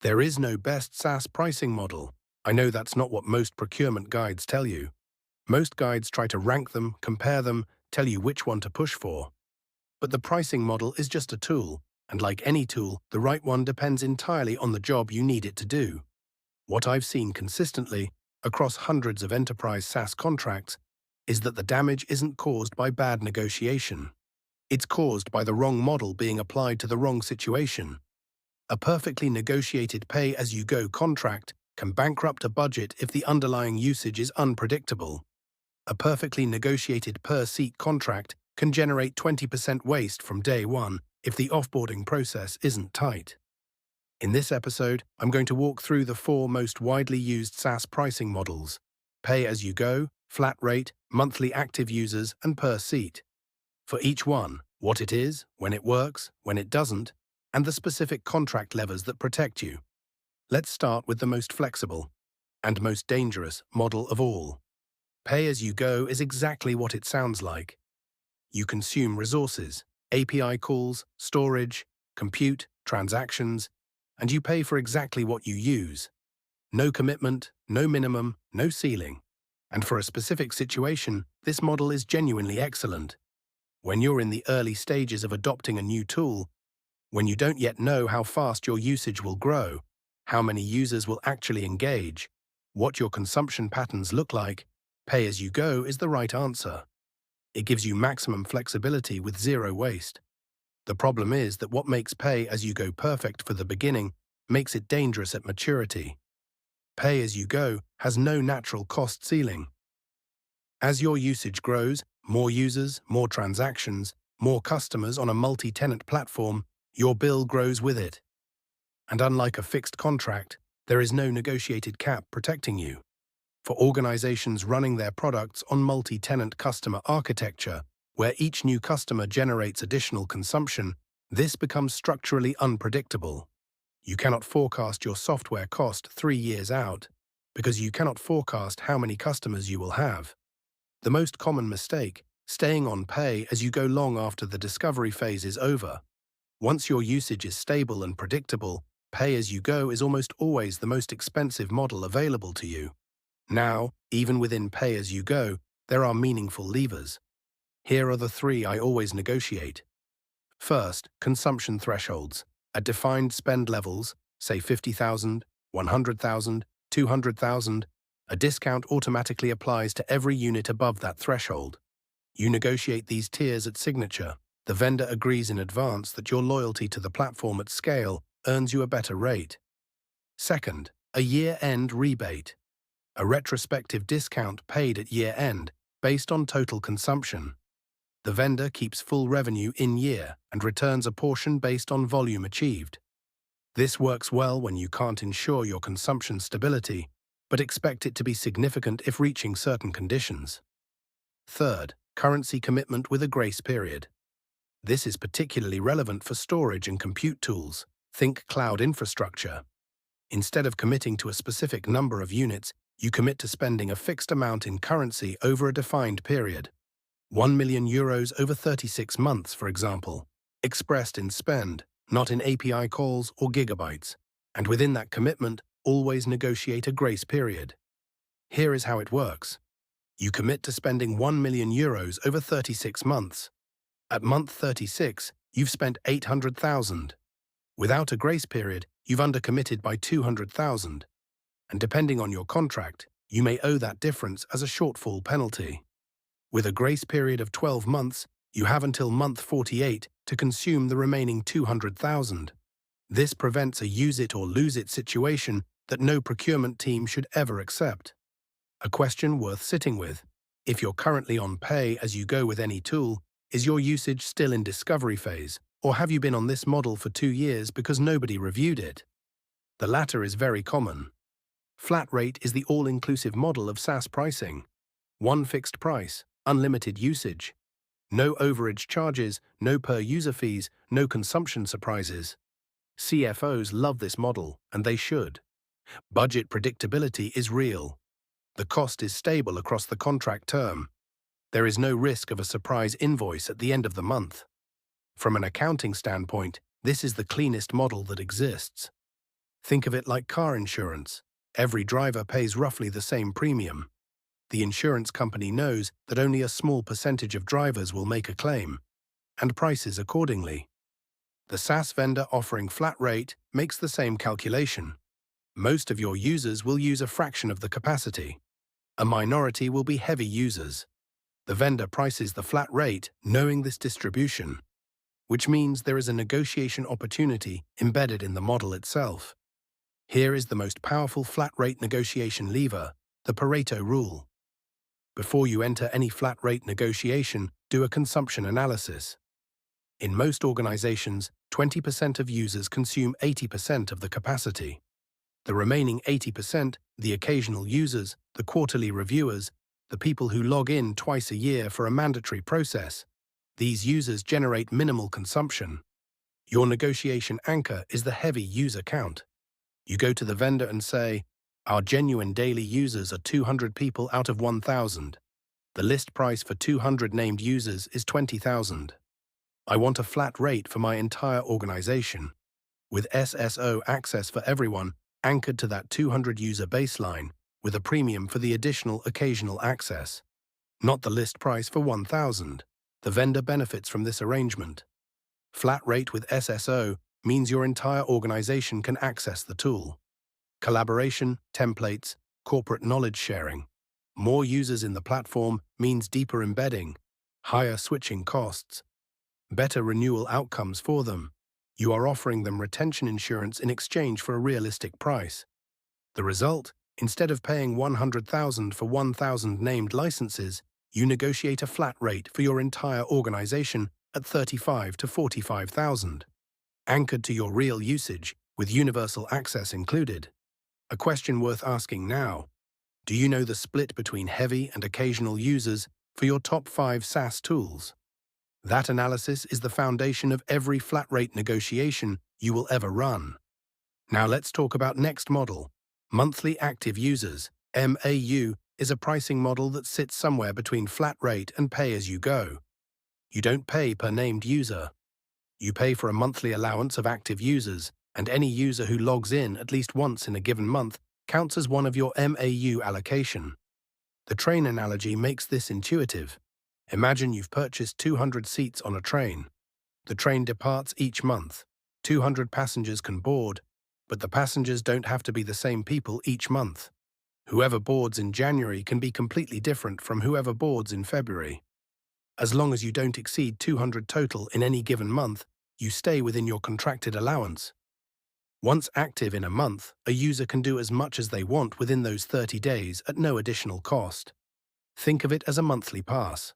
There is no best SaaS pricing model. I know that's not what most procurement guides tell you. Most guides try to rank them, compare them, tell you which one to push for. But the pricing model is just a tool, and like any tool, the right one depends entirely on the job you need it to do. What I've seen consistently, across hundreds of enterprise SaaS contracts, is that the damage isn't caused by bad negotiation. It's caused by the wrong model being applied to the wrong situation. A perfectly negotiated pay-as-you-go contract can bankrupt a budget if the underlying usage is unpredictable. A perfectly negotiated per-seat contract can generate 20% waste from day one if the offboarding process isn't tight. In this episode, I'm going to walk through the 4 most widely used SaaS pricing models: pay-as-you-go, flat rate, monthly active users, and per seat. For each one, what it is, when it works, when it doesn't, and the specific contract levers that protect you. Let's start with the most flexible and most dangerous model of all. Pay-as-you-go is exactly what it sounds like. You consume resources, API calls, storage, compute, transactions, and you pay for exactly what you use. No commitment, no minimum, no ceiling. And for a specific situation, this model is genuinely excellent. When you're in the early stages of adopting a new tool, when you don't yet know how fast your usage will grow, how many users will actually engage, what your consumption patterns look like, pay-as-you-go is the right answer. It gives you maximum flexibility with zero waste. The problem is that what makes pay-as-you-go perfect for the beginning makes it dangerous at maturity. Pay-as-you-go has no natural cost ceiling. As your usage grows, more users, more transactions, more customers on a multi-tenant platform, your bill grows with it. And unlike a fixed contract, there is no negotiated cap protecting you. For organizations running their products on multi-tenant customer architecture, where each new customer generates additional consumption, this becomes structurally unpredictable. You cannot forecast your software cost 3 years out, because you cannot forecast how many customers you will have. The most common mistake, staying on pay as you go long after the discovery phase is over. Once your usage is stable and predictable, pay-as-you-go is almost always the most expensive model available to you. Now, even within pay-as-you-go, there are meaningful levers. Here are the 3 I always negotiate. First, consumption thresholds. At defined spend levels, say 50,000, 100,000, 200,000, a discount automatically applies to every unit above that threshold. You negotiate these tiers at signature. The vendor agrees in advance that your loyalty to the platform at scale earns you a better rate. Second, a year-end rebate. A retrospective discount paid at year-end based on total consumption. The vendor keeps full revenue in year and returns a portion based on volume achieved. This works well when you can't ensure your consumption stability, but expect it to be significant if reaching certain conditions. Third, currency commitment with a grace period. This is particularly relevant for storage and compute tools. Think cloud infrastructure. Instead of committing to a specific number of units, you commit to spending a fixed amount in currency over a defined period. 1 million euros over 36 months, for example, expressed in spend, not in API calls or gigabytes. And within that commitment, always negotiate a grace period. Here is how it works. You commit to spending 1 million euros over 36 months. At month 36, you've spent 800,000. Without a grace period, you've undercommitted by 200,000. And depending on your contract, you may owe that difference as a shortfall penalty. With a grace period of 12 months, you have until month 48 to consume the remaining 200,000. This prevents a use-it-or-lose-it situation that no procurement team should ever accept. A question worth sitting with: if you're currently on pay-as-you-go with any tool, is your usage still in discovery phase, or have you been on this model for 2 years because nobody reviewed it? The latter is very common. Flat rate is the all-inclusive model of SaaS pricing. One fixed price, unlimited usage. No overage charges, no per-user fees, no consumption surprises. CFOs love this model, and they should. Budget predictability is real. The cost is stable across the contract term. There is no risk of a surprise invoice at the end of the month. From an accounting standpoint, this is the cleanest model that exists. Think of it like car insurance. Every driver pays roughly the same premium. The insurance company knows that only a small percentage of drivers will make a claim, and prices accordingly. The SaaS vendor offering flat rate makes the same calculation. Most of your users will use a fraction of the capacity. A minority will be heavy users. The vendor prices the flat rate knowing this distribution, which means there is a negotiation opportunity embedded in the model itself. Here is the most powerful flat rate negotiation lever, the Pareto rule. Before you enter any flat rate negotiation, do a consumption analysis. In most organizations, 20% of users consume 80% of the capacity. The remaining 80%, the occasional users, the quarterly reviewers, the people who log in twice a year for a mandatory process, these users generate minimal consumption. Your negotiation anchor is the heavy user count. You go to the vendor and say, "Our genuine daily users are 200 people out of 1,000. The list price for 200 named users is 20,000. I want a flat rate for my entire organization, with SSO access for everyone anchored to that 200 user baseline, with a premium for the additional occasional access. Not the list price for 1,000. The vendor benefits from this arrangement. Flat rate with SSO means your entire organization can access the tool. Collaboration, templates, corporate knowledge sharing. More users in the platform means deeper embedding, higher switching costs, better renewal outcomes for them. You are offering them retention insurance in exchange for a realistic price. The result, instead of paying 100,000 for 1,000 named licenses, you negotiate a flat rate for your entire organization at 35 to 45,000, anchored to your real usage, with universal access included. A question worth asking now: do you know the split between heavy and occasional users for your top 5 SaaS tools? That analysis is the foundation of every flat rate negotiation you will ever run. Now let's talk about next model. Monthly active users, MAU, is a pricing model that sits somewhere between flat rate and pay-as-you-go. You don't pay per named user. You pay for a monthly allowance of active users, and any user who logs in at least once in a given month counts as one of your MAU allocation. The train analogy makes this intuitive. Imagine you've purchased 200 seats on a train. The train departs each month. 200 passengers can board, but the passengers don't have to be the same people each month. Whoever boards in January can be completely different from whoever boards in February. As long as you don't exceed 200 total in any given month, you stay within your contracted allowance. Once active in a month, a user can do as much as they want within those 30 days at no additional cost. Think of it as a monthly pass.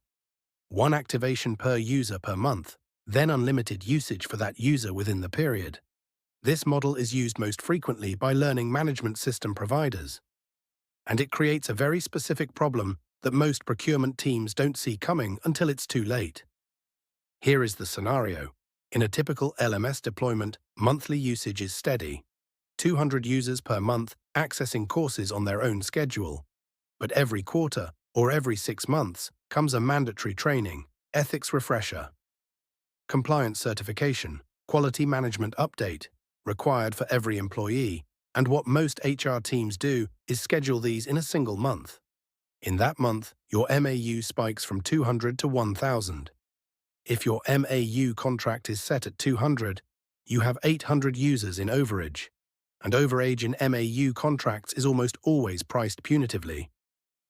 One activation per user per month, then unlimited usage for that user within the period. This model is used most frequently by learning management system providers. And it creates a very specific problem that most procurement teams don't see coming until it's too late. Here is the scenario. In a typical LMS deployment, monthly usage is steady. 200 users per month accessing courses on their own schedule. But every quarter, or every 6 months, comes a mandatory training, ethics refresher, compliance certification, quality management update, required for every employee, and what most HR teams do is schedule these in a single month. In that month, your MAU spikes from 200 to 1,000. If your MAU contract is set at 200, you have 800 users in overage, and overage in MAU contracts is almost always priced punitively.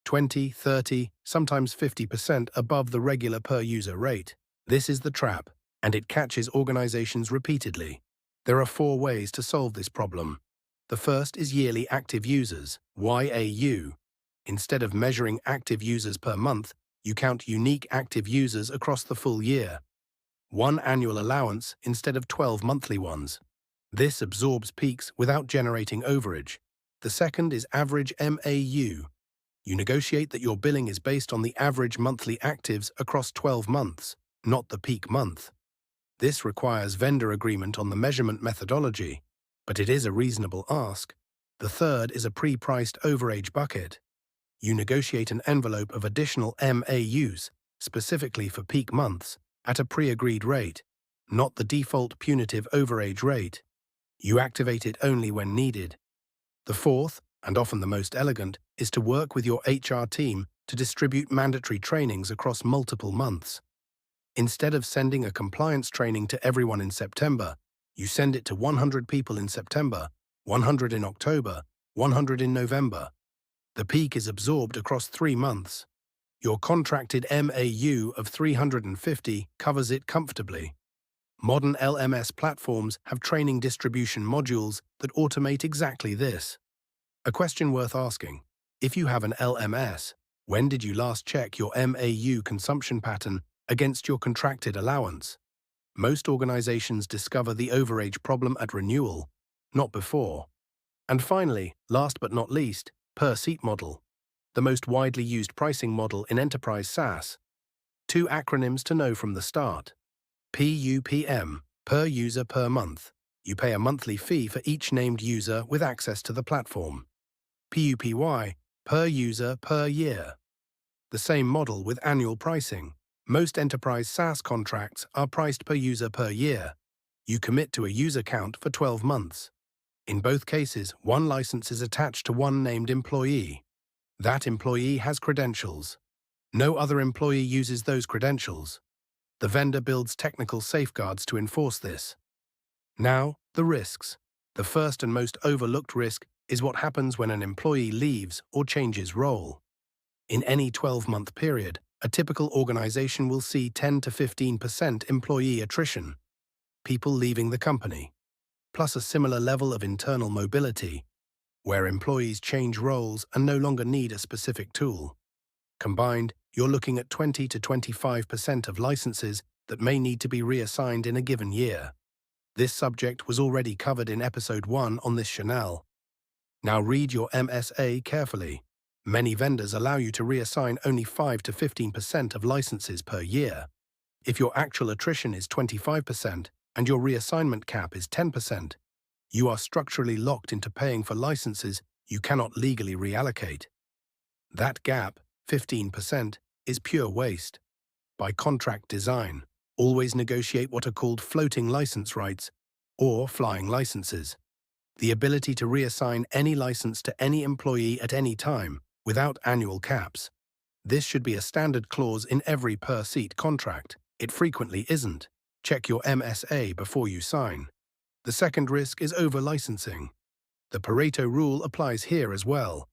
20, 30, sometimes 50% above the regular per-user rate. This is the trap, and it catches organizations repeatedly. There are 4 ways to solve this problem. The first is yearly active users, YAU. Instead of measuring active users per month, you count unique active users across the full year. 1 annual allowance instead of 12 monthly ones. This absorbs peaks without generating overage. The second is average MAU. You negotiate that your billing is based on the average monthly actives across 12 months, not the peak month. This requires vendor agreement on the measurement methodology, but it is a reasonable ask. The third is a pre-priced overage bucket. You negotiate an envelope of additional MAUs, specifically for peak months, at a pre-agreed rate, not the default punitive overage rate. You activate it only when needed. The fourth, and often the most elegant, is to work with your HR team to distribute mandatory trainings across multiple months. Instead of sending a compliance training to everyone in September, you send it to 100 people in September, 100 in October, 100 in November. The peak is absorbed across 3 months. Your contracted MAU of 350 covers it comfortably. Modern LMS platforms have training distribution modules that automate exactly this. A question worth asking: if you have an LMS, when did you last check your MAU consumption pattern against your contracted allowance? Most organizations discover the overage problem at renewal, not before. And finally, last but not least, per-seat model, the most widely used pricing model in enterprise SaaS. 2 acronyms to know from the start. PUPM, per user per month. You pay a monthly fee for each named user with access to the platform. PUPY, per user per year. The same model with annual pricing. Most enterprise SaaS contracts are priced per user per year. You commit to a user count for 12 months. In both cases, one license is attached to one named employee. That employee has credentials. No other employee uses those credentials. The vendor builds technical safeguards to enforce this. Now, the risks. The first and most overlooked risk is what happens when an employee leaves or changes role. In any 12-month period, a typical organization will see 10 to 15% employee attrition, people leaving the company, plus a similar level of internal mobility, where employees change roles and no longer need a specific tool. Combined, you're looking at 20 to 25% of licenses that may need to be reassigned in a given year. This subject was already covered in episode 1 on this channel. Now read your MSA carefully. Many vendors allow you to reassign only 5 to 15% of licenses per year. If your actual attrition is 25% and your reassignment cap is 10%, you are structurally locked into paying for licenses you cannot legally reallocate. That gap, 15%, is pure waste. By contract design, always negotiate what are called floating license rights, or flying licenses. The ability to reassign any license to any employee at any time, without annual caps. This should be a standard clause in every per-seat contract. It frequently isn't. Check your MSA before you sign. The second risk is over-licensing. The Pareto rule applies here as well.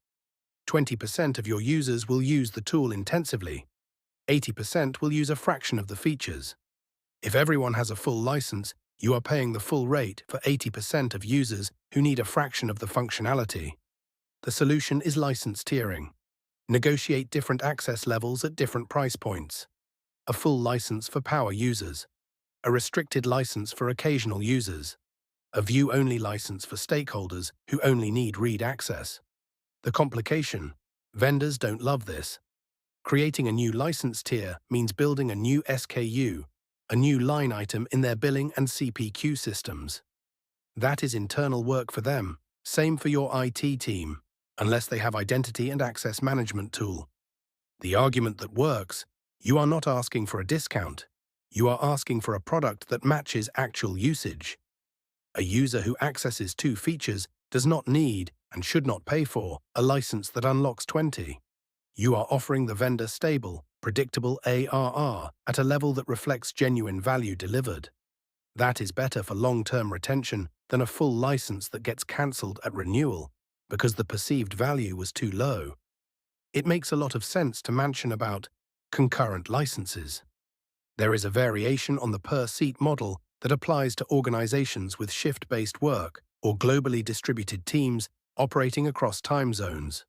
20% of your users will use the tool intensively. 80% will use a fraction of the features. If everyone has a full license, you are paying the full rate for 80% of users who need a fraction of the functionality. The solution is license tiering. Negotiate different access levels at different price points. A full license for power users. A restricted license for occasional users. A view-only license for stakeholders who only need read access. The complication: vendors don't love this. Creating a new license tier means building a new SKU, a new line item in their billing and CPQ systems. That is internal work for them. Same for your IT team, unless they have identity and access management tool. The argument that works: you are not asking for a discount. You are asking for a product that matches actual usage. A user who accesses 2 features does not need, and should not pay for, a license that unlocks 20. You are offering the vendor stable, predictable ARR at a level that reflects genuine value delivered. That is better for long-term retention than a full license that gets cancelled at renewal because the perceived value was too low. It makes a lot of sense to mention about concurrent licenses. There is a variation on the per-seat model that applies to organizations with shift-based work or globally distributed teams operating across time zones.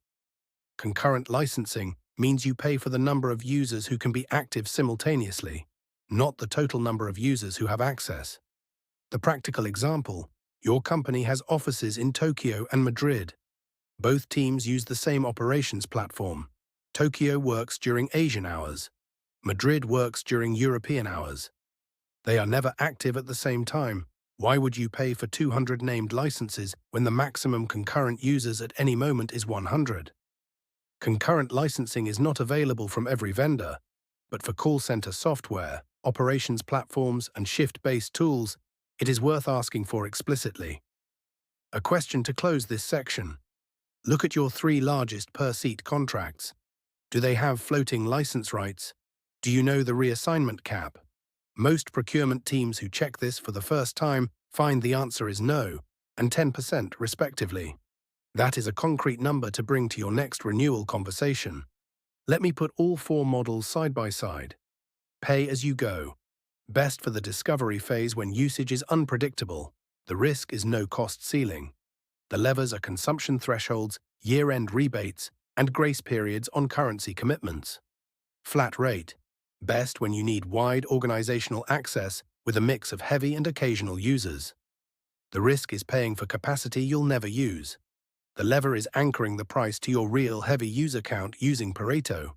Concurrent licensing means you pay for the number of users who can be active simultaneously, not the total number of users who have access. The practical example: your company has offices in Tokyo and Madrid. Both teams use the same operations platform. Tokyo works during Asian hours. Madrid works during European hours. They are never active at the same time. Why would you pay for 200 named licenses when the maximum concurrent users at any moment is 100? Concurrent licensing is not available from every vendor, but for call center software, operations platforms, and shift-based tools, it is worth asking for explicitly. A question to close this section. Look at your 3 largest per-seat contracts. Do they have floating license rights? Do you know the reassignment cap? Most procurement teams who check this for the first time find the answer is no, and 10% respectively. That is a concrete number to bring to your next renewal conversation. Let me put all 4 models side by side. Pay as you go. Best for the discovery phase when usage is unpredictable. The risk is no cost ceiling. The levers are consumption thresholds, year-end rebates, and grace periods on currency commitments. Flat rate. Best when you need wide organizational access with a mix of heavy and occasional users. The risk is paying for capacity you'll never use. The lever is anchoring the price to your real heavy user count using Pareto.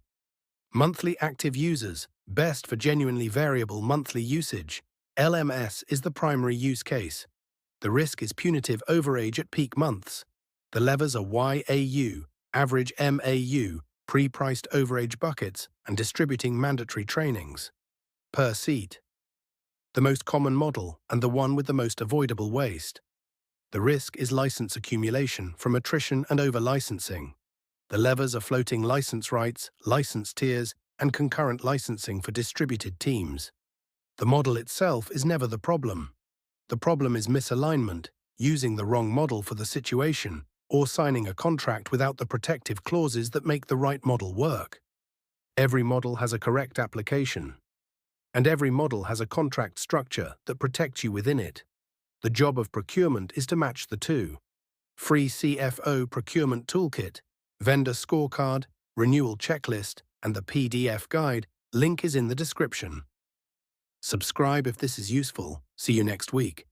Monthly active users. Best for genuinely variable monthly usage. LMS is the primary use case. The risk is punitive overage at peak months. The levers are YAU, average MAU, pre-priced overage buckets, and distributing mandatory trainings. Per seat. The most common model and the one with the most avoidable waste. The risk is license accumulation from attrition and over-licensing. The levers are floating license rights, license tiers, and concurrent licensing for distributed teams. The model itself is never the problem. The problem is misalignment, using the wrong model for the situation, or signing a contract without the protective clauses that make the right model work. Every model has a correct application, and every model has a contract structure that protects you within it. The job of procurement is to match the two. Free CFO procurement toolkit, vendor scorecard, renewal checklist, and the PDF guide, link is in the description. Subscribe if this is useful. See you next week.